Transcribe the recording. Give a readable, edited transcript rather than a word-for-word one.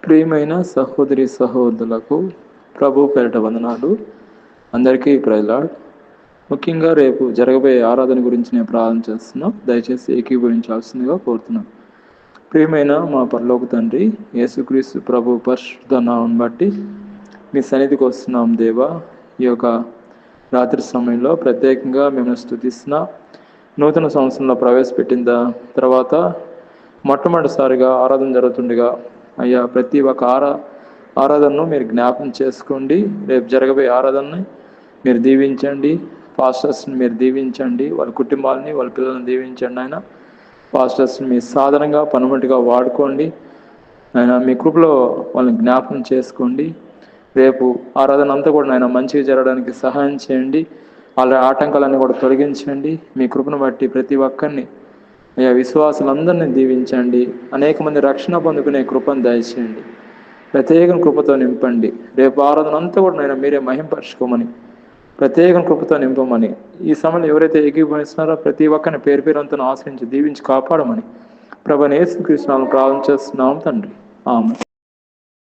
ప్రియమైన సహోదరి సహోదరులకు ప్రభు పేరిట వందనాలు. అందరికీ ప్రైజ్ లార్డ్. ముఖ్యంగా రేపు జరగబోయే ఆరాధన గురించి నేను ప్రార్థన చేస్తున్నాం. దయచేసి ఏకీభవించాల్సిందిగా కోరుతున్నాం. ప్రియమైన మా పరలోక తండ్రి, యేసుక్రీస్తు ప్రభు పరిశుద్ధ నామం బట్టి మీ సన్నిధికి వస్తున్నాం దేవా. ఈ యొక్క రాత్రి సమయంలో ప్రత్యేకంగా మేము స్తుతిస్తున్నా. నూతన సంవత్సరంలో ప్రవేశపెట్టిన తర్వాత మొట్టమొదటిసారిగా ఆరాధన జరుగుతుండగా అయ్యా, ప్రతి ఒక్క ఆరాధనను మీరు జ్ఞాపకం చేసుకోండి. రేపు జరగబోయే ఆరాధనని మీరు దీవించండి. పాస్టర్స్ని మీరు దీవించండి. వాళ్ళ కుటుంబాలని, వాళ్ళ పిల్లల్ని దీవించండి. ఆయన పాస్టర్స్ని మీ సాధనంగా పనిముట్టుగా వాడుకోండి. ఆయన మీ కృపలో వాళ్ళని జ్ఞాపకం చేసుకోండి. రేపు ఆరాధన అంతా కూడా ఆయన మంచిగా జరగడానికి సహాయం చేయండి. వాళ్ళ ఆటంకాలన్నీ కూడా తొలగించండి. మీ కృపను బట్టి ప్రతి ఒక్కరిని అయ్యా విశ్వాసులందరినీ దీవించండి. అనేక మంది రక్షణ పొందుకునే కృపను దయచేయండి. ప్రత్యేక కృపతో నింపండి. రేపు ఆరాధన అంతా కూడా నేను మీరే మహింపరచుకోమని, ప్రత్యేక కృపతో నింపమని, ఈ సమయంలో ఎవరైతే ఏకీభవిస్తున్నారో ప్రతి ఒక్కరిని పేరు పేరంతో ఆశ్రయించి దీవించి కాపాడమని ప్రభువైన యేసుక్రీస్తు నామమున ప్రార్థన చేస్తున్నాం తండ్రి. ఆమేన్.